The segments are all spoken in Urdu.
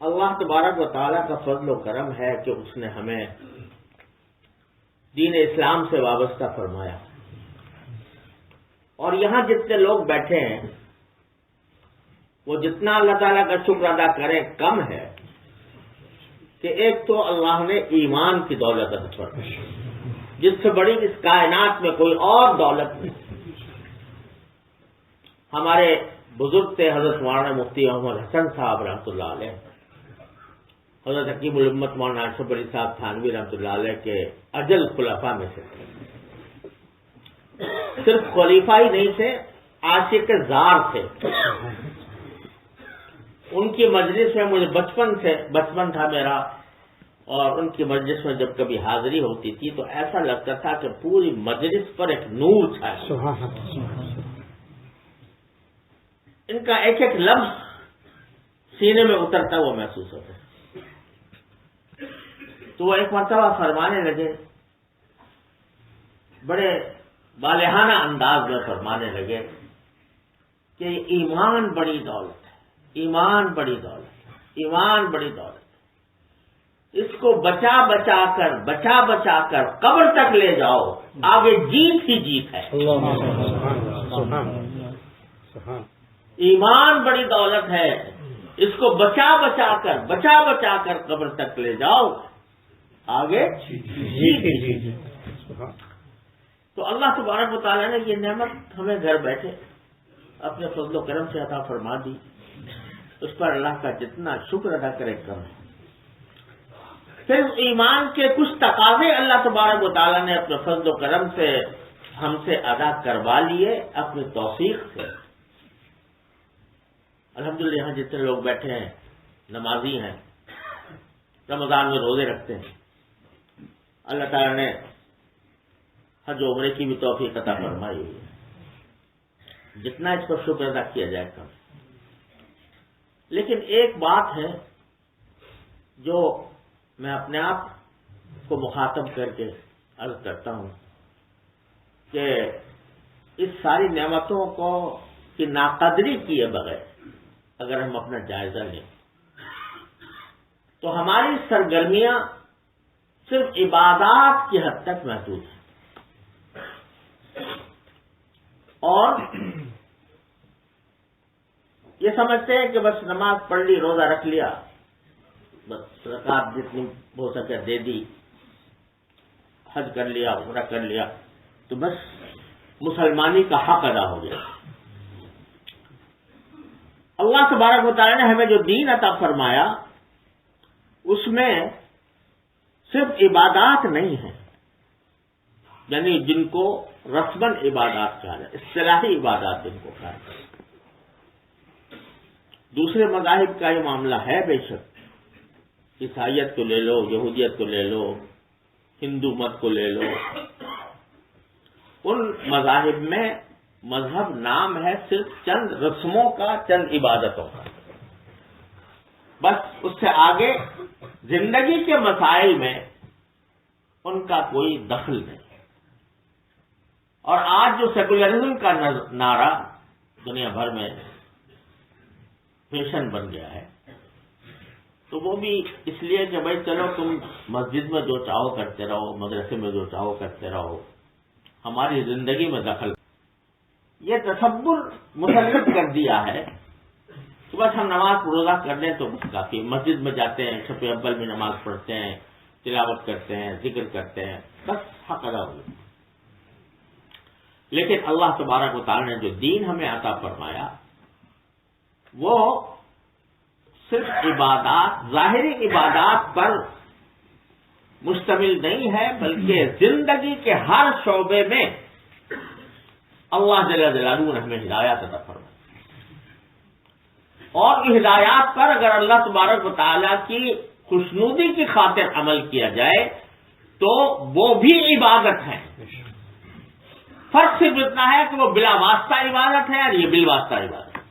اللہ تبارک و تعالیٰ کا فضل و کرم ہے کہ اس نے ہمیں دین اسلام سے وابستہ فرمایا، اور یہاں جتنے لوگ بیٹھے ہیں وہ جتنا اللہ تعالیٰ کا شکر ادا کریں کم ہے کہ ایک تو اللہ نے ایمان کی دولت عطا فرمائی، جس سے بڑی اس کائنات میں کوئی اور دولت نہیں۔ ہمارے بزرگ تھے حضرت مولانا مفتی محمد حسن صاحب رحمۃ اللہ علیہ، حضرت حکیم الامت مولانا اشرف علی صاحب تھانوی رحمۃ اللہ علیہ کے اجل خلفاء میں سے تھے۔ صرف خلیفہ ہی نہیں تھے، عاشق زار تھے۔ ان کی مجلس میں مجھے بچپن تھا میرا، اور ان کی مجلس میں جب کبھی حاضری ہوتی تھی تو ایسا لگتا تھا کہ پوری مجلس پر ایک نور چھایا۔ ان کا ایک ایک لفظ سینے میں اترتا ہوا محسوس ہوتا ہے۔ تو وہ ایک مرتبہ فرمانے لگے، بڑے بالغانہ انداز میں فرمانے لگے کہ ایمان بڑی دولت ہے، ایمان بڑی دولت ہے، ایمان بڑی دولت ہے، اس کو بچا بچا کر قبر تک لے جاؤ، آگے جیت ہی جیت ہے۔ ایمان بڑی دولت ہے، اس کو بچا بچا کر قبر تک لے جاؤ، آگے جیت ہی جیت ہے۔ تو اللہ تبارک و تعالیٰ نے یہ نعمت ہمیں گھر بیٹھے اپنے فضل و کرم سے عطا فرما دی، اس پر اللہ کا جتنا شکر ادا کرے کم ہے۔ پھر ایمان کے کچھ تقاضے اللہ تبارک و تعالیٰ نے اپنے فضل و کرم سے ہم سے ادا کروا لیے اپنی توفیق سے۔ الحمدللہ یہاں جتنے لوگ بیٹھے ہیں نمازی ہیں، رمضان میں روزے رکھتے ہیں، اللہ تعالیٰ نے حج و عمرے کی بھی توفیق عطا فرمائی ہوئی ہے، جتنا اس پر شکر ادا کیا جائے کم۔ لیکن ایک بات ہے جو میں اپنے آپ کو مخاطب کر کے عرض کرتا ہوں کہ اس ساری نعمتوں کو کی ناقدری کیے بغیر اگر ہم اپنا جائزہ لیں تو ہماری سرگرمیاں صرف عبادات کی حد تک محدود ہیں، اور یہ سمجھتے ہیں کہ بس نماز پڑھ لی، روزہ رکھ لیا، بس رکعت جتنی ہو سکے دے دی، حج کر لیا، عمرہ کر لیا، تو بس مسلمانی کا حق ادا ہو گیا۔ اللہ تبارک و تعالیٰ نے ہمیں جو دین عطا فرمایا اس میں صرف عبادات نہیں ہیں، یعنی جن کو رسماً عبادات کہا جائے، اصطلاحی عبادات جن کو کہا جائے۔ دوسرے مذاہب کا یہ معاملہ ہے، بے شک عیسائیت کو لے لو، یہودیت کو لے لو، ہندو مت کو لے لو، ان مذاہب میں مذہب نام ہے صرف چند رسموں کا، چند عبادتوں کا، بس اس سے آگے زندگی کے مسائل میں ان کا کوئی دخل نہیں۔ اور آج جو سیکولرزم کا نعرہ دنیا بھر میں فیشن بن گیا ہے، تو وہ بھی اس لیے کہ بھائی چلو تم مسجد میں جو چاہو کرتے رہو، مدرسے میں جو چاہو کرتے رہو، ہماری زندگی میں دخل، یہ تصور مسلط کر دیا ہے کہ بس ہم نماز روزہ کر لیں تو بس کافی، مسجد میں جاتے ہیں، شب اول میں نماز پڑھتے ہیں، تلاوت کرتے ہیں، ذکر کرتے ہیں، بس حق ادا ہو گیا۔ لیکن اللہ تبارک و تعالیٰ نے جو دین ہمیں عطا فرمایا وہ صرف عبادات، ظاہری عبادات پر مشتمل نہیں ہے، بلکہ زندگی کے ہر شعبے میں اللہ جل جلالہ نے ہمیں ہدایات عطا فرمائی، اور ہدایات پر اگر اللہ تبارک و تعالیٰ کی خوشنودی کی خاطر عمل کیا جائے تو وہ بھی عبادت ہے۔ فرق صرف اتنا ہے کہ وہ بلا واسطہ عبادت ہے اور یہ بالواسطہ عبادت ہے۔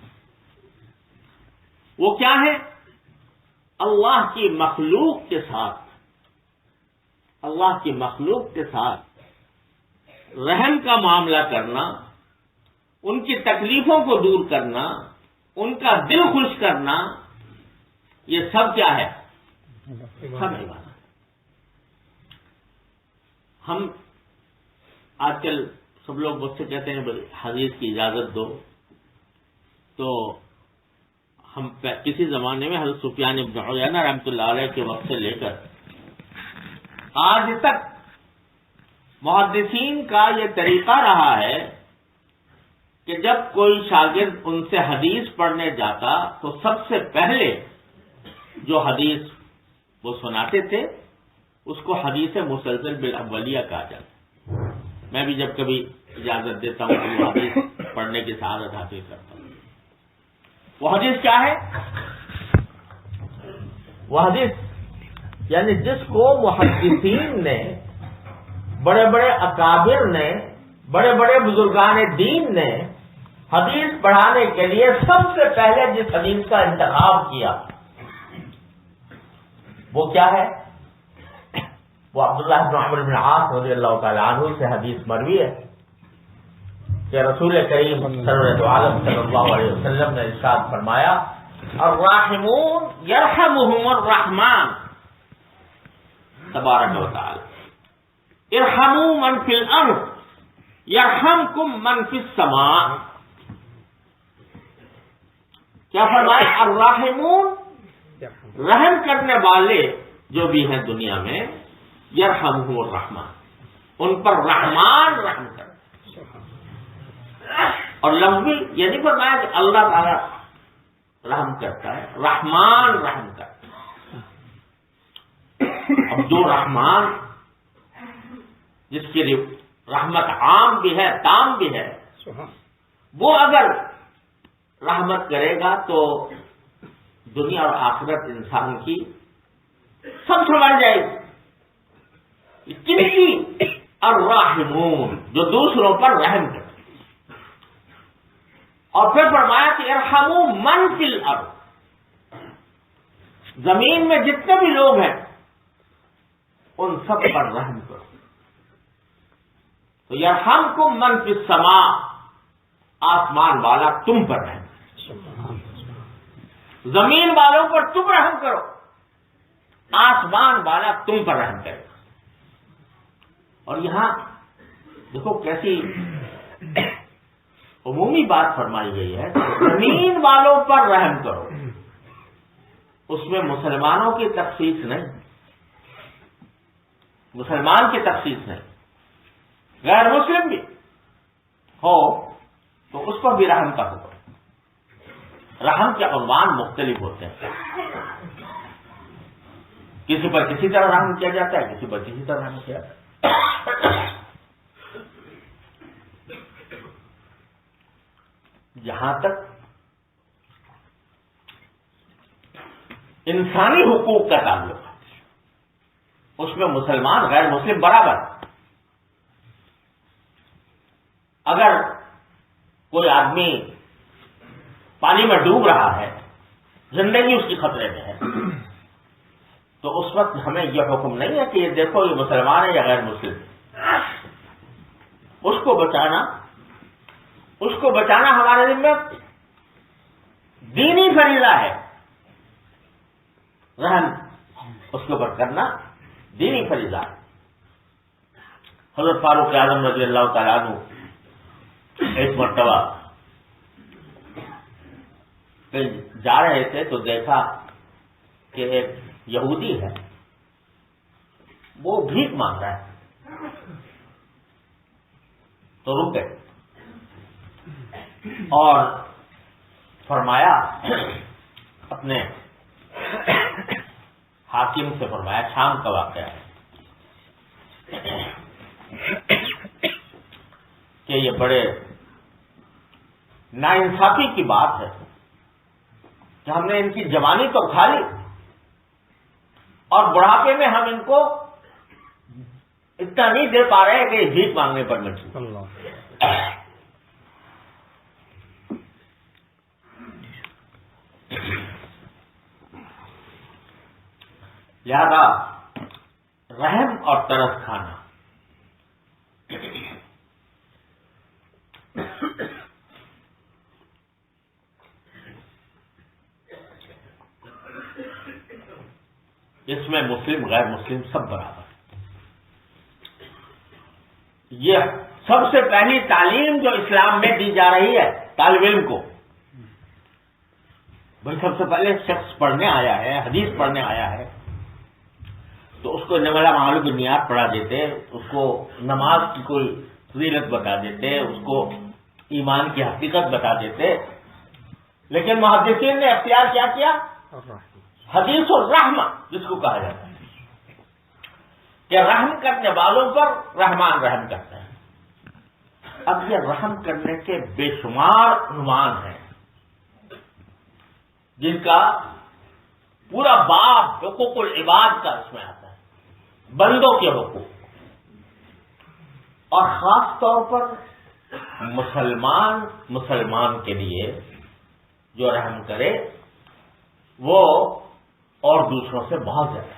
وہ کیا ہے؟ اللہ کی مخلوق کے ساتھ، اللہ کی مخلوق کے ساتھ رحم کا معاملہ کرنا، ان کی تکلیفوں کو دور کرنا، ان کا دل خوش کرنا، یہ سب کیا ہے؟ سب عبادت۔ ہم آج کل سب لوگ مجھ سے کہتے ہیں بھائی حدیث کی اجازت دو، تو ہم کسی زمانے میں حضرت سفیان بن عیینہ رحمۃ اللہ علیہ کے وقت سے لے کر آج تک محدثین کا یہ طریقہ رہا ہے کہ جب کوئی شاگرد ان سے حدیث پڑھنے جاتا تو سب سے پہلے جو حدیث وہ سناتے تھے اس کو حدیث مسلسل بالاولیہ کہا جاتا۔ میں بھی جب کبھی اجازت دیتا ہوں تو وہ حدیث پڑھنے کی سعادت حاصل کرتا ہوں۔ وہ حدیث کیا ہے؟ وہ حدیث یعنی جس کو محدثین نے، بڑے بڑے اکابر نے، بڑے بڑے بزرگان دین نے حدیث پڑھانے کے لیے سب سے پہلے جس حدیث کا انتخاب کیا وہ کیا ہے؟ وہ عبداللہ بن عمرو بن العاص رضی اللہ تعالی عنہ سے حدیث مروی ہے کہ رسول کریم سرورت عالم صلی اللہ علیہ وسلم نے ارشاد فرمایا الراحمون یرحمہم الرحمن تبارک و تعالی ارحموا من فی الارض یرحمکم من فی السماء۔ کیا فرمایا؟ الراحمون، رحم کرنے والے جو بھی ہیں دنیا میں، یرحمہ الرحمن، ان پر رحمان رحم کر۔ اور لفظ یہ نہیں فرمایا کہ اللہ تعالیٰ رحم کرتا ہے، رحمان رحم کرتا ہے۔ اب جو رحمان جس کی رحمت عام بھی ہے تام بھی ہے، وہ اگر رحمت کرے گا تو دنیا اور آخرت انسان کی سب سنبھل جائے گی۔ کن کی؟ الراحمون، جو دوسروں پر رحم کرتے۔ اور پھر فرمایا کہ ارحموا من فی الارض، زمین میں جتنے بھی لوگ ہیں ان سب پر رحم کرو۔ تو یرحمکم من فی السماء، آسمان والا تم پر رحم کرے، زمین والوں پر تم رحم کرو، آسمان والا تم پر رحم کرے۔ اور یہاں دیکھو کیسی عمومی بات فرمائی گئی ہے، زمین والوں پر رحم کرو، اس میں مسلمانوں کی تخصیص نہیں، مسلمان کی تخصیص نہیں، غیر مسلم بھی ہو تو اس پر بھی رحم کا حکم۔ رحم کے عنوان مختلف ہوتے ہیں، کسی پر کسی طرح رحم کیا جاتا ہے، کسی پر کسی طرح رحم کیا جاتا ہے۔ جہاں تک انسانی حقوق کا تعلق ہے اس میں مسلمان غیر مسلم برابر۔ اگر کوئی آدمی پانی میں ڈوب رہا ہے، زندگی اس کی خطرے میں ہے، تو اس وقت ہمیں یہ حکم نہیں ہے کہ یہ دیکھو یہ مسلمان ہے یا غیر مسلم، اس کو بچانا ہمارے ذمہ دینی فریضہ ہے۔ رحم اس کے اوپر کرنا دینی فریضہ ہے۔ حضرت فاروق اعظم رضی اللہ تعالیٰ عنہ ایک مرتبہ جا رہے تھے تو دیکھا کہ ایک یہودی ہے، وہ بھیک مانگ رہا ہے، تو رک گئے اور فرمایا اپنے حاکم سے، فرمایا شام کا واقعہ ہے کہ یہ بڑے ناانصافی کی بات ہے کہ ہم نے ان کی جوانی تو کھا لی اور بڑھاپے میں ہم ان کو اتنا نہیں دے پا رہے کہ بھیک مانگنے پر مجبور۔ لہذا رحم اور ترس کھانا اس میں مسلم غیر مسلم سب برابر. یہ سب سے پہلی تعلیم جو اسلام میں دی جا رہی ہے طالب علم کو. بھائی سب سے پہلے شخص پڑھنے آیا ہے، حدیث پڑھنے آیا ہے، تو اس کو نولا معلوم بنیاد پڑھا دیتے، اس کو نماز کی کوئی فضیلت بتا دیتے، اس کو ایمان کی حقیقت بتا دیتے. لیکن محدثین نے اختیار کیا حدیث الرحمہ جس کو کہا جاتا ہے کہ رحم کرنے والوں پر رحمان رحم کرتا ہے. اب یہ رحم کرنے کے بے شمار عنوان ہیں جن کا پورا باب حقوق العباد کا اس میں آتا ہے، بندوں کے حقوق، اور خاص طور پر مسلمان کے لیے جو رحم کرے وہ اور دوسروں سے بہت زیادہ.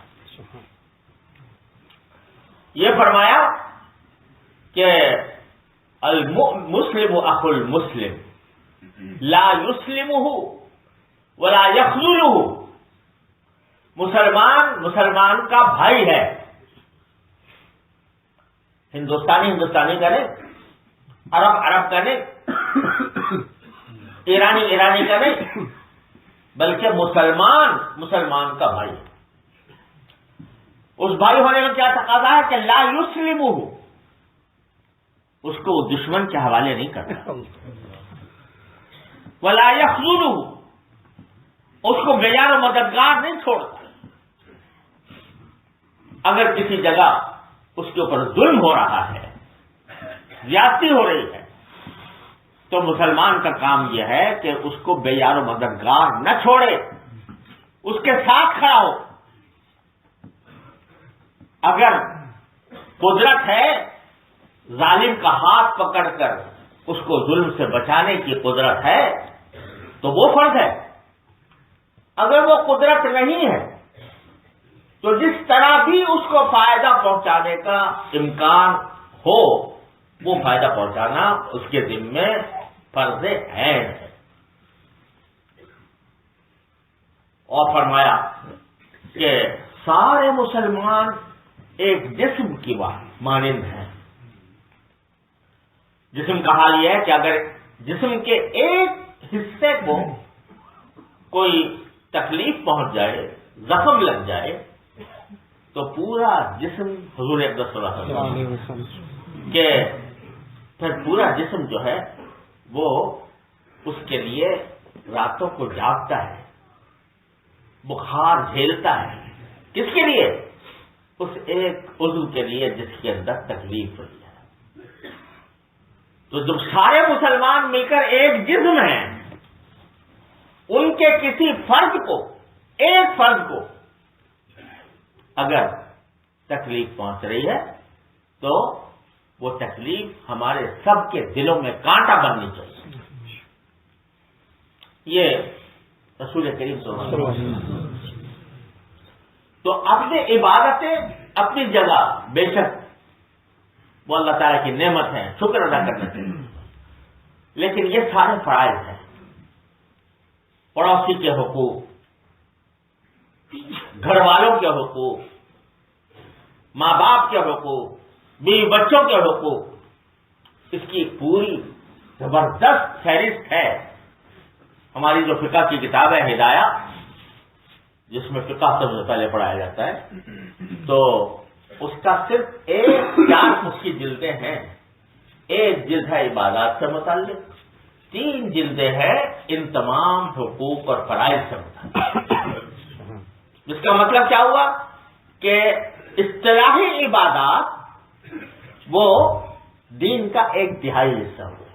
یہ فرمایا کہ المسلم اخو المسلم لا یسلمہ ولا یخذلہ. مسلمان کا بھائی ہے. ہندوستانی کا نہیں، عرب کا نہیں، ایرانی کا نہیں، بلکہ مسلمان کا بھائی ہے. اس بھائی ہونے میں کیا تقاضا ہے کہ لا یسلمہ، اس کو دشمن کے حوالے نہیں کرتا، ولا یخذلہ، اس کو بیار و مددگار نہیں چھوڑتا. اگر کسی جگہ اس کے اوپر ظلم ہو رہا ہے، زیادتی ہو رہی ہے، تو مسلمان کا کام یہ ہے کہ اس کو بے یار و مددگار نہ چھوڑے، اس کے ساتھ کھڑا ہو. اگر قدرت ہے ظالم کا ہاتھ پکڑ کر اس کو ظلم سے بچانے کی قدرت ہے تو وہ فرض ہے. اگر وہ قدرت نہیں ہے تو جس طرح بھی اس کو فائدہ پہنچانے کا امکان ہو وہ فائدہ پہنچانا اس کے ذمے فرض عین ہے. اور فرمایا کہ سارے مسلمان ایک جسم کی مانند ہیں. جسم کا حال یہ ہے کہ اگر جسم کے ایک حصے کو کوئی تکلیف پہنچ جائے، زخم لگ جائے، تو پورا جسم حضور اقدس صلی اللہ علیہ وسلم کہ پھر پورا جسم جو ہے وہ اس کے لیے راتوں کو جاگتا ہے، بخار جھیلتا ہے. کس کے لیے؟ اس ایک عضو کے لیے جس کے اندر تکلیف ہوئی ہے. تو جب سارے مسلمان مل کر ایک جسم ہیں، ان کے کسی فرد کو، ایک فرد کو اگر تکلیف پہنچ رہی ہے تو وہ تکلیف ہمارے سب کے دلوں میں کانٹا بننی چاہیے. یہ رسول کریم صلی اللہ علیہ وسلم. تو اپنی عبادتیں اپنی جگہ بے شک وہ اللہ تعالیٰ کی نعمت ہے، شکر ادا کرنا چاہیے، لیکن یہ سارے فرائض ہیں. پڑوسی کے حقوق، گھر والوں کے حقوق، ماں باپ کے حقوق، بیوی بچوں کے حقوق، اس کی پوری زبردست فہرست ہے. ہماری جو فقہ کی کتاب ہے ہدایہ، جس میں فقہ سب سے پہلے پڑھایا جاتا ہے، تو اس کا صرف 4 اس کی جلدیں ہیں. ایک جلد ہے عبادات سے متعلق، 3 جلدیں ہیں ان تمام حقوق اور فرائض سے متعلق. جس کا مطلب کیا ہوا کہ اصطلاحی عبادات وہ دین کا 1/3 حصہ ہوا،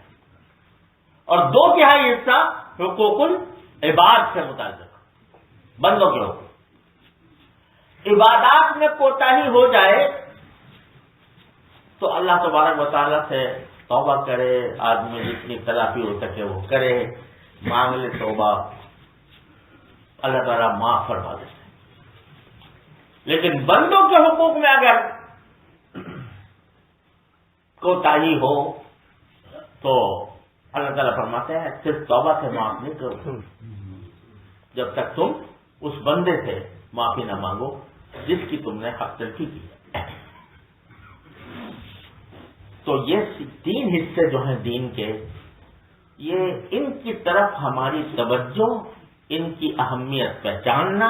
اور 2/3 حصہ حقوق العباد سے متعلق، بندوں کے حقوق. عبادات میں کوتاہی ہو جائے تو اللہ تبارک و تعالیٰ سے توبہ کرے، آدمی جتنی تلافی ہو سکے وہ کرے، مانگ لے توبہ، اللہ تعالیٰ معاف فرما دیتے. لیکن بندوں کے حقوق میں اگر کوتاہی ہو تو اللہ تعالیٰ فرماتے ہیں صرف توبہ سے معاف نہیں کرو جب تک تم اس بندے سے معافی نہ مانگو جس کی تم نے حق تلفی کی ہے۔ تو یہ 3 حصے جو ہیں دین کے، یہ ان کی طرف ہماری توجہ، ان کی اہمیت پہچاننا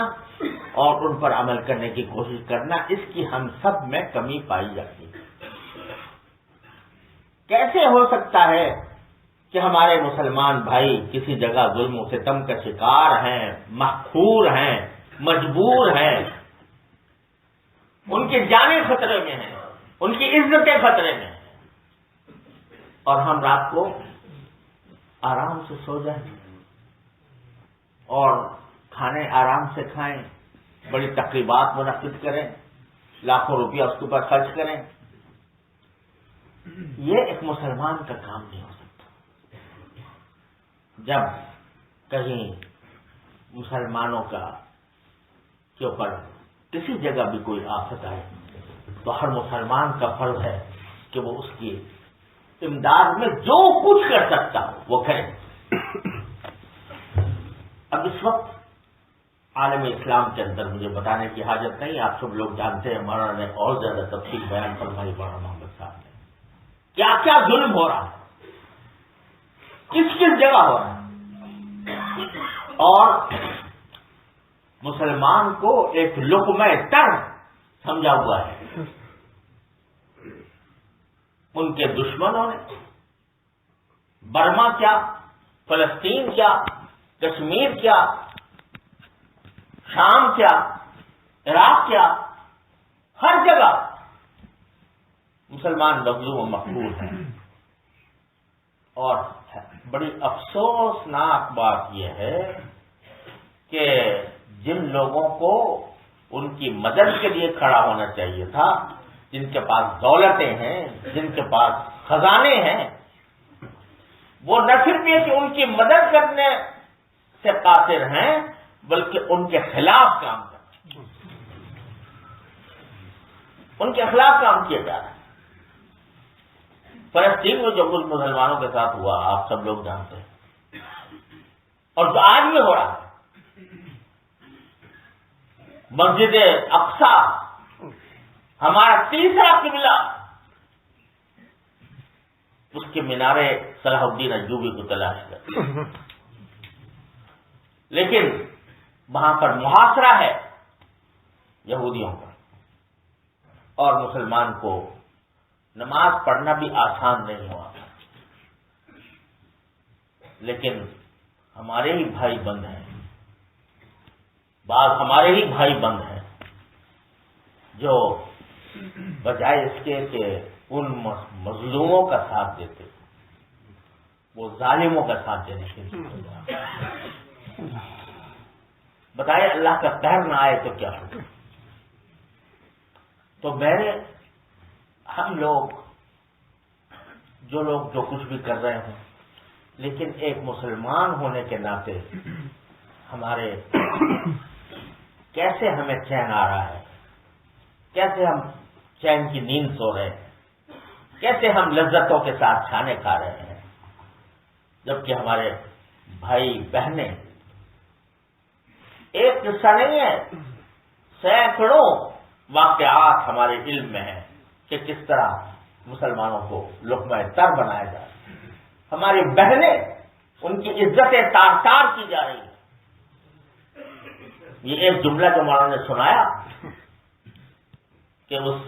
اور ان پر عمل کرنے کی کوشش کرنا، اس کی ہم سب میں کمی پائی جاتی ہے۔ کیسے ہو سکتا ہے کہ ہمارے مسلمان بھائی کسی جگہ ظلم و ستم کا شکار ہیں، محقور ہیں، مجبور ہیں، ان کی جانیں خطرے میں ہیں، ان کی عزتیں خطرے میں ہیں، اور ہم رات کو آرام سے سو جائیں اور کھانے آرام سے کھائیں، بڑی تقریبات منعقد کریں، لاکھوں روپیہ اس کے اوپر خرچ کریں؟ یہ ایک مسلمان کا کام نہیں ہو سکتا۔ جب کہیں مسلمانوں کا کے اوپر کسی جگہ بھی کوئی آفت آئے تو ہر مسلمان کا فرض ہے کہ وہ اس کی امداد میں جو کچھ کر سکتا ہو وہ کرے۔ اب اس وقت عالم اسلام کے اندر مجھے بتانے کی حاجت نہیں، آپ سب لوگ جانتے ہیں، مولانا نے اور زیادہ تفصیل بیان فرمائی مولانا محمد صاحب نے، کیا کیا ظلم ہو رہا ہے، کس کس جگہ ہو رہا ہے، اور مسلمان کو ایک لقمہ تر سمجھا ہوا ہے ان کے دشمنوں نے۔ برما کیا، فلسطین کیا، کشمیر کیا، شام کیا، عراق کیا، ہر جگہ مسلمان مظلوم و مقبول ہیں۔ اور بڑی افسوسناک بات یہ ہے کہ جن لوگوں کو ان کی مدد کے لیے کھڑا ہونا چاہیے تھا، جن کے پاس دولتیں ہیں، جن کے پاس خزانے ہیں، وہ نہ صرف یہ کہ ان کی مدد کرنے سے قاصر ہیں بلکہ ان کے خلاف کام کرتے ہیں، ان کے خلاف کام کیا جا رہا ہے۔ فلسطین میں جو کچھ مسلمانوں کے ساتھ ہوا آپ سب لوگ جانتے ہیں، اور جو آج بھی ہو رہا ہے، مسجد اقصی ہمارا تیسرا قبلہ، اس کے مینارے صلاح الدین ایوبی کو تلاش کر، لیکن وہاں پر محاصرہ ہے یہودیوں کا، اور مسلمان کو نماز پڑھنا بھی آسان نہیں ہوا، لیکن ہمارے ہی بھائی بند ہیں، بعض ہمارے ہی بھائی بند ہیں جو بجائے اس کے کہ ان مظلوموں کا ساتھ دیتے وہ ظالموں کا ساتھ دینے کے لیے بتائے اللہ کا قہر نہ آئے تو کیا ہوگا۔ تو ہم لوگ جو کچھ بھی کر رہے ہیں، لیکن ایک مسلمان ہونے کے ناطے ہمارے کیسے ہمیں چین آ رہا ہے، کیسے ہم چین کی نیند سو رہے ہیں، کیسے ہم لذتوں کے ساتھ کھانے کھا رہے ہیں، جبکہ ہمارے بھائی بہنیں، ایک قصہ نہیں ہے، سینکڑوں واقعات ہمارے علم میں ہیں کہ کس طرح مسلمانوں کو لقمہ تر بنایا جا رہا ہے، ہماری بہنیں ان کی عزتیں تار تار کی جا رہی ہیں۔ یہ ایک جملہ جو مولانا نے سنایا کہ اس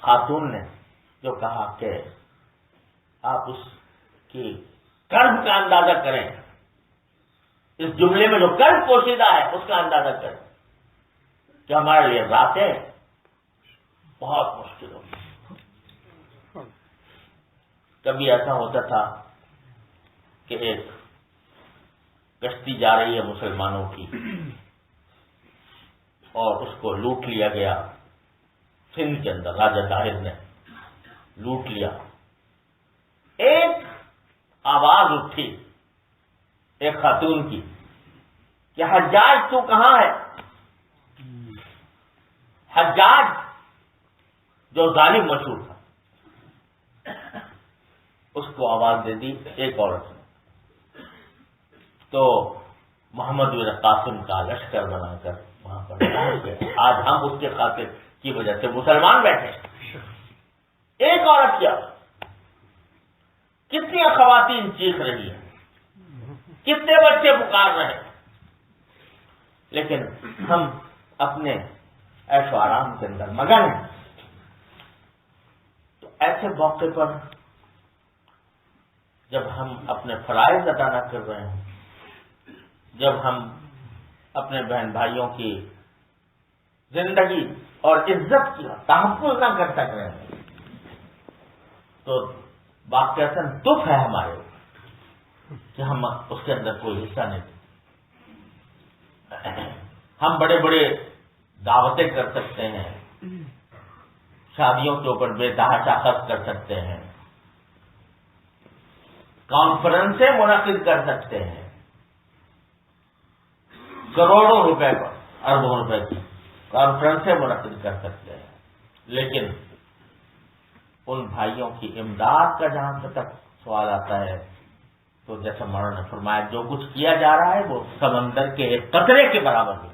خاتون نے جو کہا کہ آپ اس کی قلب کا اندازہ کریں، اس جملے میں جو قلب پوشیدہ ہے اس کا اندازہ کریں کہ ہمارے لیے راتیں بہت مشکل ہوتی۔ کبھی ایسا ہوتا تھا کہ ایک کشتی جا رہی ہے مسلمانوں کی اور اس کو لوٹ لیا گیا، سندھ کے اندر راجہ طاہر نے لوٹ لیا۔ ایک آواز اٹھی ایک خاتون کی کہ حجاج تو کہاں ہے؟ حجاج جو ظالم مشہور تھا، اس کو آواز دے دی ایک عورت نے، تو محمد بن قاسم کا لشکر بنا کر وہاں پر پڑتا ہے کہ آج ہم اس کے خاطر کی وجہ سے مسلمان بیٹھے. ایک عورت کیا، کتنی خواتین چیخ رہی ہیں، کتنے بچے پکار رہے ہیں، لیکن ہم اپنے عیش و آرام کے اندر مگن ہیں. تو ایسے موقع پر جب ہم اپنے فرائض ادا نہ کر رہے ہیں، جب ہم اپنے بہن بھائیوں کی زندگی اور عزت کی تحفظ نہ کر سک رہے ہیں، تو واقعتاً دکھ ہے ہمارے کہ ہم اس کے اندر کوئی حصہ نہیں دیں. ہم بڑے بڑے دعوتیں کر سکتے ہیں، شادیوں کے اوپر بے تحاشا خرچ کر سکتے ہیں، کانفرنسیں منعقد کر سکتے ہیں، کروڑوں روپے پر، اربوں روپے کی کانفرنسیں منعقد کر سکتے ہیں، لیکن ان بھائیوں کی امداد کا جہاں تک سوال آتا ہے تو جیسا مولانا نے فرمایا جو کچھ کیا جا رہا ہے وہ سمندر کے ایک قطرے کے برابر ہے.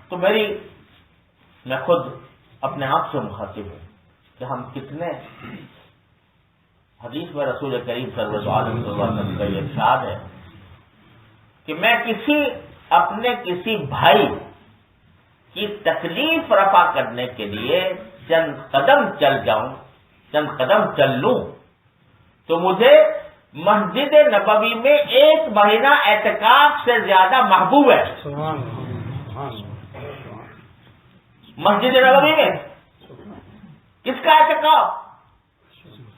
تو میں خود اپنے آپ سے مخاطب ہوں کہ ہم کتنے، حدیث میں رسول کریم صلی اللہ علیہ وسلم کا یہ ارشاد ہے کہ میں اپنے کسی بھائی کی تکلیف رفع کرنے کے لیے چند قدم چل جاؤں، چند قدم چل لوں، تو مجھے مسجد نبوی میں 1 مہینہ اعتکاف سے زیادہ محبوب ہے. مسجد نبوی میں کس کا اعتکاف؟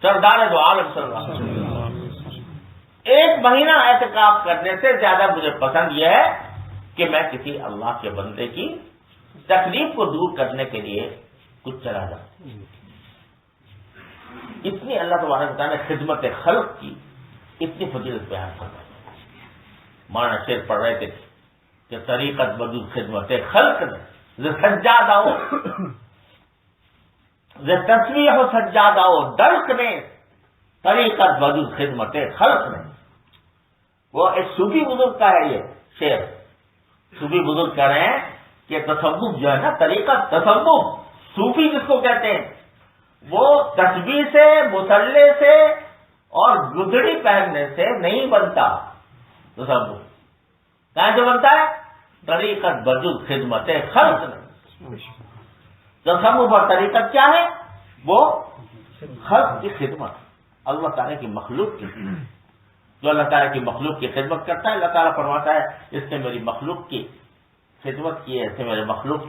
سردار دو عالم صلی اللہ علیہ وسلم. 1 مہینہ اعتکاف کرنے سے زیادہ مجھے پسند یہ ہے کہ میں کسی اللہ کے بندے کی تکلیف کو دور کرنے کے لیے کچھ چلا جاؤں. اتنی اللہ تبارک و تعالیٰ نے خدمت خلق کی اتنی فضیلت بیان فرمائی. مانا شعر پڑھ رہے تھے کہ طریقت بدو خدمت خلق نے سجاد آؤ، تصویر ہو سجاد آؤ درک نے طریقت بدو خدمت خلق نے. وہ ایک صوفی بزرگ کا ہے یہ شعر. صوفی بزرگ کہہ رہے ہیں کہ تصوف جو ہے نا، طریقہ تصوف صوفی جس کو کہتے ہیں، وہ تسبیح سے، مصلے سے اور گدڑی پہننے سے نہیں بنتا. تصوف کہاں سے بنتا ہے؟ طریقت بجز خدمت خلق نے. تصوف اور طریقت کیا ہے؟ وہ خلق کی خدمت، اللہ تعالیٰ کی مخلوق کی. جو اللہ تعالیٰ کی مخلوق کی خدمت کرتا ہے، اللہ تعالیٰ فرماتا ہے اس نے میری مخلوق کی خدمت کی ہے، اس نے میرے مخلوق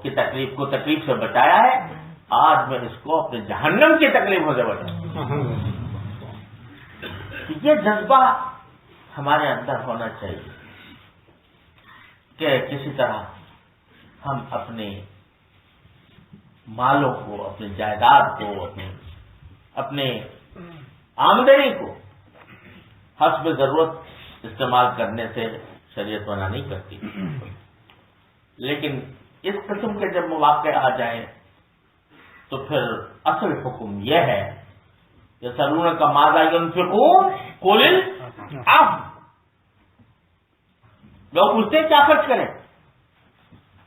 کی تکلیف سے بچایا ہے، آج میں اس کو اپنے جہنم کی تکلیفوں سے بچاؤں. یہ جذبہ ہمارے اندر ہونا چاہیے کہ کسی طرح ہم اپنے مالوں کو، اپنی جائیداد کو، اپنے آمدنی کو حسب ضرورت استعمال کرنے سے شریعت منع نہیں کرتی. لیکن اس قسم کے جب مواقع آ جائیں تو پھر اصل حکم یہ ہے کہ سلون کا ماذا ينفقون قل العفو. لوگ پوچھتے کیا خرچ کریں،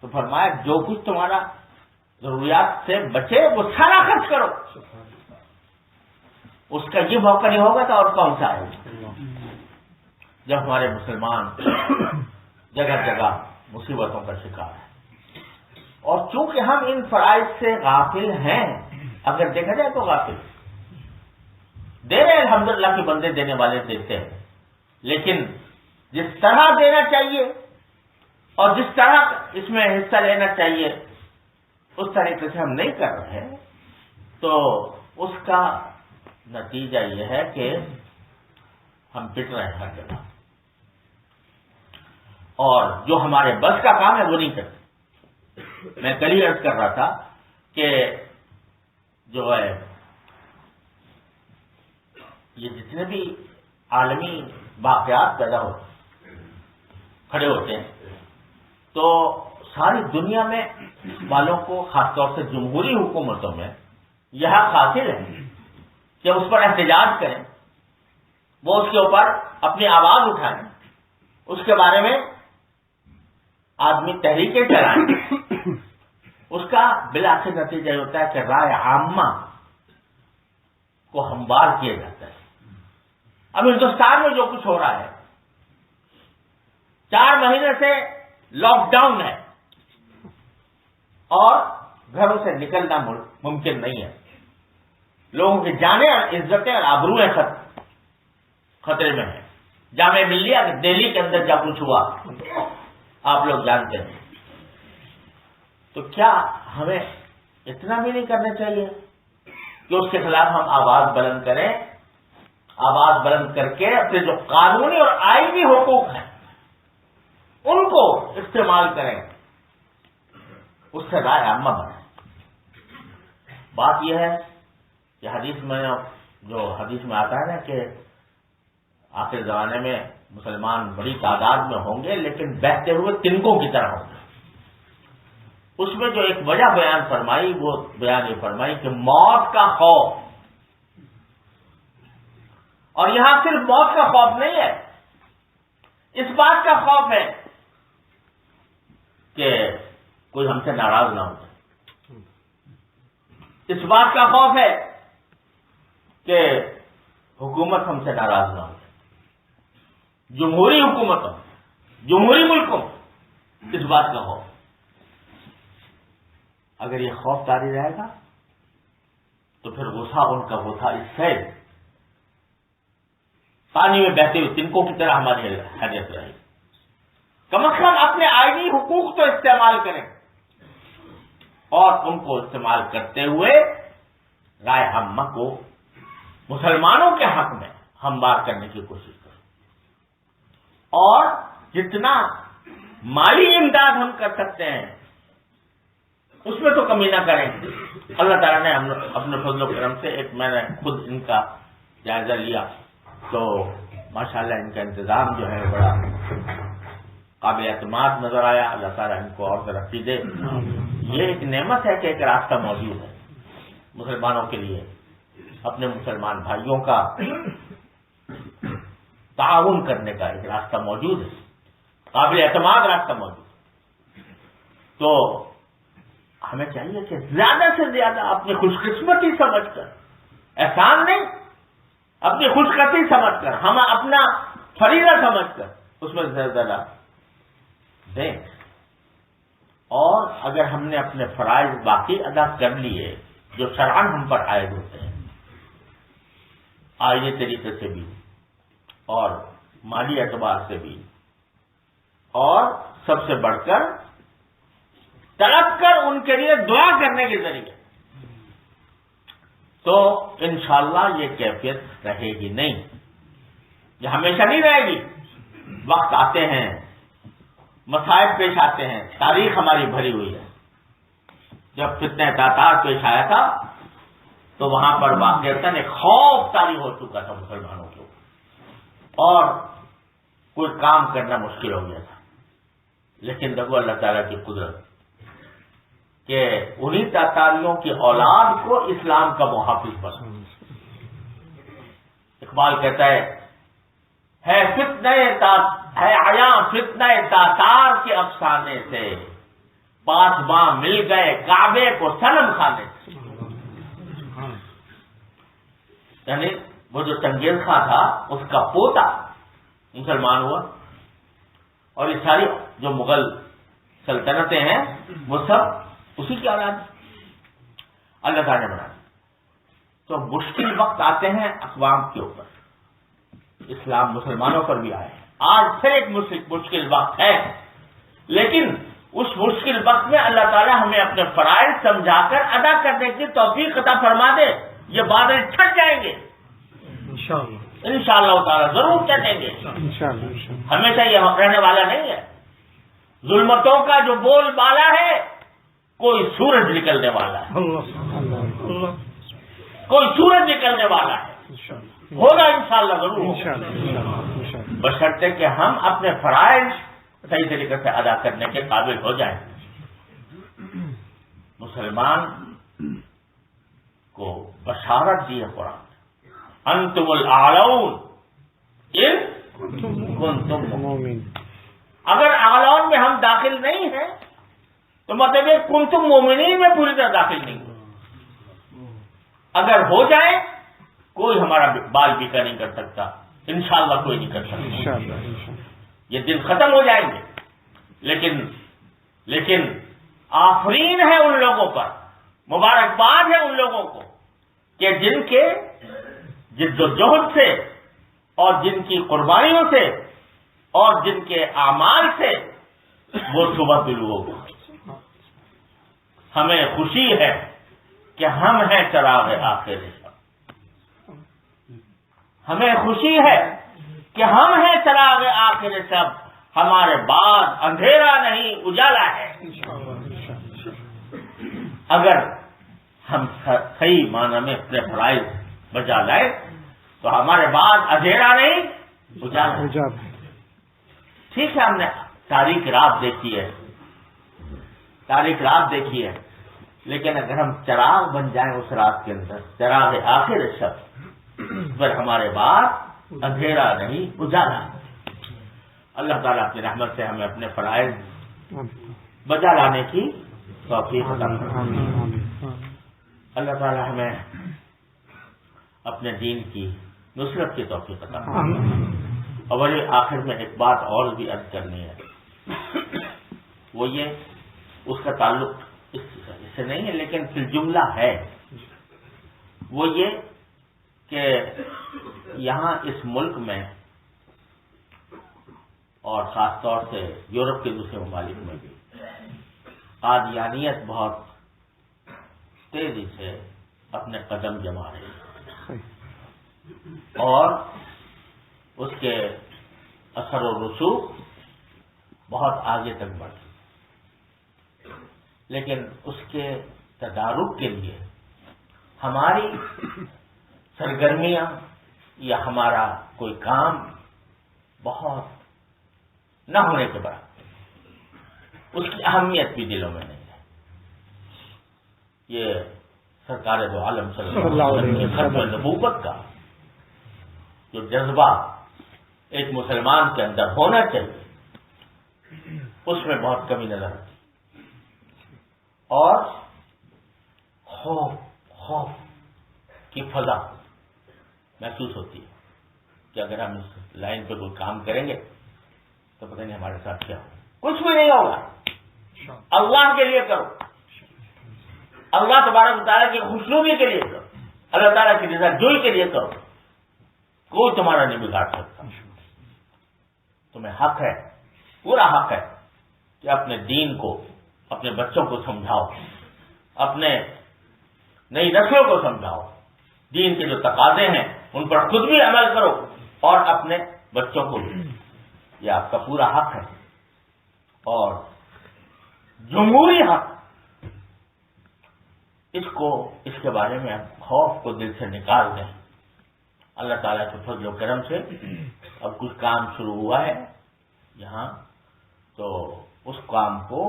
تو فرمایا جو کچھ تمہارا ضروریات سے بچے وہ سارا خرچ کرو. اس کا یہ موقع نہیں ہوگا تو اور کون سا ہے؟ جب ہمارے مسلمان جگہ جگہ مصیبتوں کا شکار ہے، اور چونکہ ہم ان فرائض سے غافل ہیں، اگر دیکھا جائے تو غافل دے رہے الحمدللہ کے بندے دینے والے دیتے ہیں، لیکن جس طرح دینا چاہیے اور جس طرح اس میں حصہ لینا چاہیے اس طریقے سے ہم نہیں کر رہے، تو اس کا نتیجہ یہ ہے کہ ہم پٹ رہے ہیں ہر جگہ، اور جو ہمارے بس کا کام ہے وہ نہیں کرتے. میں کل ہی عرض کر رہا تھا کہ جو ہے یہ جتنے بھی عالمی واقعات پیدا کھڑے ہوتے ہیں تو ساری دنیا میں والوں کو، خاص طور سے جمہوری حکومتوں میں یہ حاصل ہے کہ اس پر احتجاج کریں، وہ اس کے اوپر اپنی آواز اٹھائیں، اس کے بارے میں آدمی تحریکیں چلائیں، اس کا بالآخر نتیجہ یہ ہوتا ہے کہ رائے عامہ کو ہموار کیا جاتا ہے۔ اب ہندوستان میں جو کچھ ہو رہا ہے، 4 مہینے سے لاک ڈاؤن ہے اور گھروں سے نکلنا ممکن نہیں ہے، لوگوں کی جانیں اور عزتیں اور آبروئیں خطرے میں ہیں۔ جامعہ ملیہ دہلی کے اندر جب کچھ ہوا آپ لوگ جانتے ہیں، تو کیا ہمیں اتنا بھی نہیں کرنا چاہیے کہ اس کے خلاف ہم آواز بلند کریں، آواز بلند کر کے اپنے جو قانونی اور آئینی حقوق ہیں ان کو استعمال کریں، اس سے رائے عامہ بنائیں۔ بات یہ ہے کہ حدیث میں آتا ہے نا کہ آخر زمانے میں مسلمان بڑی تعداد میں ہوں گے لیکن بہتے ہوئے تنکوں کی طرح ہوں گے۔ اس میں جو ایک وجہ بیان فرمائی، وہ بیان یہ فرمائی کہ موت کا خوف، اور یہاں صرف موت کا خوف نہیں ہے، اس بات کا خوف ہے کہ کوئی ہم سے ناراض نہ ہو جائے، اس بات کا خوف ہے کہ حکومت ہم سے ناراض نہ ہو جائے، جمہوری حکومتوں، جمہوری ملکوں، اس بات کا خوف۔ اگر یہ خوف طاری رہے گا تو پھر غصہ ان کا غصہ اس سے پانی میں بہتے ہوئے تنکوں کی طرح ہماری حیثیت رہے گی۔ کم از کم اپنے آئینی حقوق تو استعمال کریں اور ان کو استعمال کرتے ہوئے رائے عامہ کو مسلمانوں کے حق میں ہموار کرنے کی کوشش کریں، اور جتنا مالی امداد ہم کر سکتے ہیں اس میں تو کمی نہ کریں۔ اللہ تعالیٰ نے اپنے فضل و کرم سے میں نے خود ان کا جائزہ لیا تو ماشاءاللہ ان کا انتظام جو ہے بڑا قابل اعتماد نظر آیا۔ اللہ تعالیٰ ان کو اور ترقی دے۔ یہ ایک نعمت ہے کہ ایک راستہ موجود ہے مسلمانوں کے لیے، اپنے مسلمان بھائیوں کا تعاون کرنے کا ایک راستہ موجود ہے، قابل اعتماد راستہ موجود ہے۔ تو ہمیں چاہیے کہ زیادہ سے زیادہ اپنی خوش قسمتی سمجھ کر، احسان نہیں، اپنی خوش قسمتی سمجھ کر، ہم اپنا فریضہ سمجھ کر اس میں زیادہ دیں، اور اگر ہم نے اپنے فرائض باقی ادا کر لیے جو شرعاً ہم پر عائد ہوتے ہیں، آئینی طریقے سے بھی اور مالی اعتبار سے بھی، اور سب سے بڑھ کر تڑپ کر ان کے لیے دعا کرنے کے ذریعے، تو انشاءاللہ یہ کیفیت رہے گی نہیں، یہ ہمیشہ نہیں رہے گی۔ وقت آتے ہیں، مصائب پیش آتے ہیں، تاریخ ہماری بھری ہوئی ہے۔ جب فتنہ تاتار پیش آیا تھا تو وہاں پر واقعتاً ایک خوف طاری ہو چکا تھا مسلمانوں کو، اور کوئی کام کرنا مشکل ہو گیا تھا، لیکن دیکھو اللہ تعالیٰ کی قدرت کہ انہی تاتاریوں کی اولاد کو اسلام کا محافظ بنا۔ اقبال کہتا ہے عیاں فتنہ تاتار کے افسانے سے، پاسباں مل گئے کعبے کو صنم خانے سے۔ یعنی وہ جو چنگیز خان تھا اس کا پوتا مسلمان ہوا، اور یہ ساری جو مغل سلطنتیں ہیں وہ سب اسی کی اولاد اللہ تعالیٰ نے بنا۔ تو مشکل وقت آتے ہیں اقوام کے اوپر، اسلام مسلمانوں پر بھی آئے۔ آج پھر ایک مشکل وقت ہے، لیکن اس مشکل وقت میں اللہ تعالیٰ ہمیں اپنے فرائض سمجھا کر ادا کرنے کی توفیق عطا فرما دے۔ یہ بادل چھٹ جائیں گے انشاءاللہ تعالیٰ، ضرور چھٹیں گے ہمیشہ، یہ رہنے والا نہیں ہے۔ ظلمتوں کا جو بول بالا ہے، کوئی سورج نکلنے والا ہے، کوئی سورج نکلنے والا ہے، ہوگا انشاءاللہ ضرور، بشرطے کہ ہم اپنے فرائض صحیح طریقے سے ادا کرنے کے قابل ہو جائیں۔ مسلمان کو بشارت دی ہے قرآن، انتم الاعلون ان کنتم مؤمنین۔ اگر اعلون مقام میں ہم داخل نہیں ہیں تو مطلب یہ کنتم مومنین میں پوری طرح داخل نہیں ہوئے. اگر ہو جائے کوئی ہمارا بال بیکا نہیں کر سکتا، انشاءاللہ کوئی نہیں کر سکتا. یہ دن ختم ہو جائیں گے، لیکن آفرین ہے ان لوگوں پر، مبارکباد ہے ان لوگوں کو کہ جن کے جد و جہد سے اور جن کی قربانیوں سے اور جن کے اعمال سے وہ صبح طلوع ہو گئے. ہمیں خوشی ہے کہ ہم ہیں چراغ آخر شب. ہمیں خوشی ہے کہ ہم ہیں چراغ آخر شب، ہمارے بعد اندھیرا نہیں اجالا ہے. اگر ہم صحیح معنی میں اپنے فرائض بجا لائے تو ہمارے بعد اندھیرا نہیں اجالا. ٹھیک ہے، ہم نے تاریک رات دیکھی ہے، لیکن اگر ہم چراغ بن جائیں اس رات کے اندر، چراغ آخر شب، پر ہمارے بعد اندھیرا نہیں اجالا. اللہ تعالیٰ اپنی رحمت سے ہمیں اپنے فرائض بجا لانے کی توفیق عطا فرمائے. اللہ تعالیٰ ہمیں اپنے دین کی نصرت کی توفیق عطا فرمائے. اور آخر میں ایک بات اور بھی عرض کرنی ہے، وہ یہ، اس کا تعلق اس سے نہیں ہے لیکن فی الجملہ ہے. وہ یہ کہ یہاں اس ملک میں اور خاص طور سے یورپ کے دوسرے ممالک میں بھی قادیانیت بہت تیزی سے اپنے قدم جما رہی ہے اور اس کے اثر و رسوخ بہت آگے تک بڑھ. لیکن اس کے تدارک کے لیے ہماری سرگرمیاں یا ہمارا کوئی کام بہت نہ ہونے کے بعد اس کی اہمیت بھی دلوں میں نہیں ہے. یہ سرکار دو عالم صلی اللہ علیہ وسلم کے ختم نبوت کا جو جذبہ ایک مسلمان کے اندر ہونا چاہیے، اس میں بہت کمی نظر آتی اور خوف کی فضا محسوس ہوتی ہے کہ اگر ہم اس لائن پہ کوئی کام کریں گے تو پتہ نہیں ہمارے ساتھ کیا ہوگا. کچھ بھی نہیں ہوگا. اللہ کے لیے کرو، اللہ تبارک و تعالیٰ کی خوشنودی کے لیے کرو، اللہ تعالیٰ کی رضا جوئی کے لیے کرو. کوئی تمہارا نہیں بگاڑ سکتا. تمہیں حق ہے، پورا حق ہے کہ اپنے دین کو اپنے بچوں کو سمجھاؤ، اپنے نئی نسلوں کو سمجھاؤ. دین کے جو تقاضے ہیں ان پر خود بھی عمل کرو اور اپنے بچوں کو بھی. یہ آپ کا پورا حق ہے اور جمہوری حق. اس کے بارے میں آپ خوف کو دل سے نکال دیں. اللہ تعالیٰ کے فضل و کرم سے اب کچھ کام شروع ہوا ہے یہاں، تو اس کام کو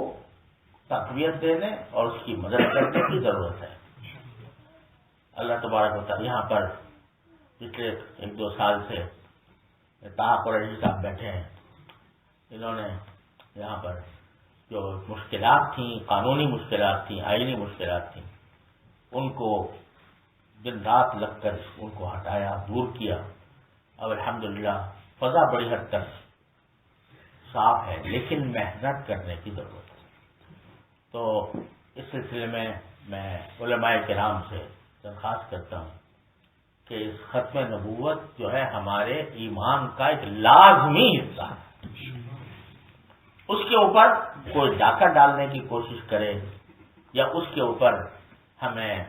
تقویت دینے اور اس کی مدد کرنے کی ضرورت ہے. اللہ تبارک و تعالیٰ یہاں پر پچھلے 1-2 سال سے طاہر قریشی صاحب بیٹھے ہیں. انہوں نے یہاں پر جو مشکلات تھیں، قانونی مشکلات تھیں، آئینی مشکلات تھیں، ان کو دن رات لگ کر ان کو ہٹایا، دور کیا. اب الحمدللہ فضا بڑی حد تک صاف ہے، لیکن محنت کرنے کی ضرورت ہے. تو اس سلسلے میں علماء کرام سے درخواست کرتا ہوں کہ اس ختم نبوت جو ہے ہمارے ایمان کا ایک لازمی حصہ ہے. اس کے اوپر کوئی ڈاکہ ڈالنے کی کوشش کرے یا اس کے اوپر ہمیں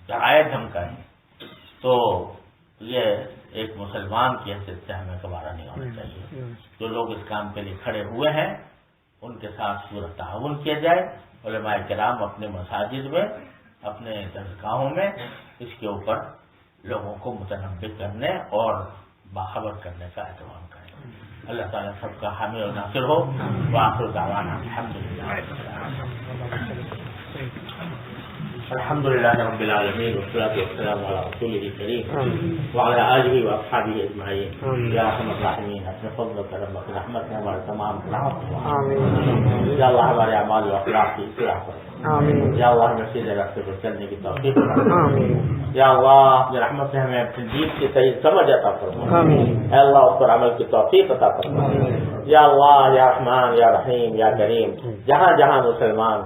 ڈرائے دھمکائیں تو یہ ایک مسلمان کی حیثیت سے ہمیں گوارا نہیں ہونا چاہیے. جو لوگ اس کام کے لیے کھڑے ہوئے ہیں ان کے ساتھ پورا تعاون کیا جائے. علماء کرام اپنے مساجد میں، اپنے درسگاہوں میں اس کے اوپر لوگوں کو متنبع کرنے اور باخبر کرنے کا اہتمام کریں. اللہ تعالیٰ سب کا حامی اور ناصر ہو. وآخر دعوانا الحمدللہ. الحمد للہ رب العالمین والصلاة والسلام علی رسولہ الکریم وعلی آلہ واصحابہ اجمعین. یا ارحم الراحمین اپنے فضل و کرم و رحمت میں ہمارے تمام گناہوں کو معاف فرما. یا اللہ ہمارے اعمال و اخلاق کی اصلاح فرما. یا اللہ ہمیں سیدھے راستے پر چلنے کی توفیق فرما. یا اللہ اپنی رحمت سے ہمیں اپنی دین کی صحیح سمجھ عطا فرما. اے اللہ اس پر عمل کی توفیق عطا فرما. یا اللہ یا رحمان یا رحیم یا کریم جہاں جہاں مسلمان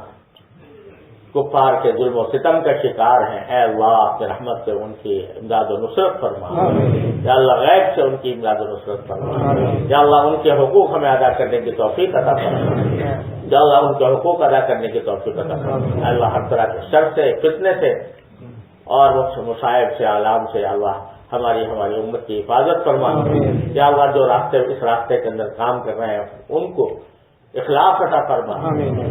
کفار کے ظلم و ستم کا شکار ہیں اے اللہ اپنی رحمت سے ان کی امداد و نصرت فرما. یا اللہ غیب سے ان کی امداد و نصرت فرما. یا اللہ ان کے حقوق ہمیں ادا کرنے کی توفیق عطا فرما. یا اللہ ان کے حقوق ادا کرنے کی توفیق عطا فرما. اے اللہ ہر طرح کے شر سے فتنے سے اور مصائب سے آلام سے اللہ ہماری امت کی حفاظت فرما. یا اللہ جو اس راستے کے اندر کام کر رہے ہیں ان کو اخلاص عطا فرما.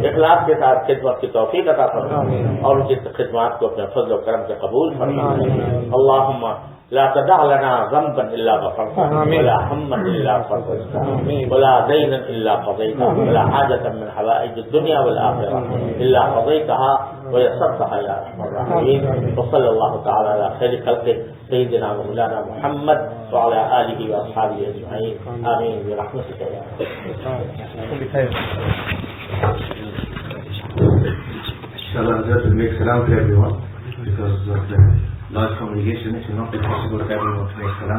اخلاص کے ساتھ خدمت کی توفیق عطا فرما اور ان کی خدمات کو اپنے فضل و کرم سے قبول فرما. اللہم لا تدع لنا ذنبا الا غفرته ولا هما الا فرجته ولا دينا الا قضيته ولا حاجة من حوائج الدنيا والآخرة الا قضيتها ويسرتها يا ارحم الراحمين. وصلى الله تعالى على خير خلقه سيدنا مولانا محمد وعلى آله واصحابه اجمعين آمين برحمتك يا Inshallah, just to make salam to everyone because of the large congregation, it will not be possible for everyone to make salam.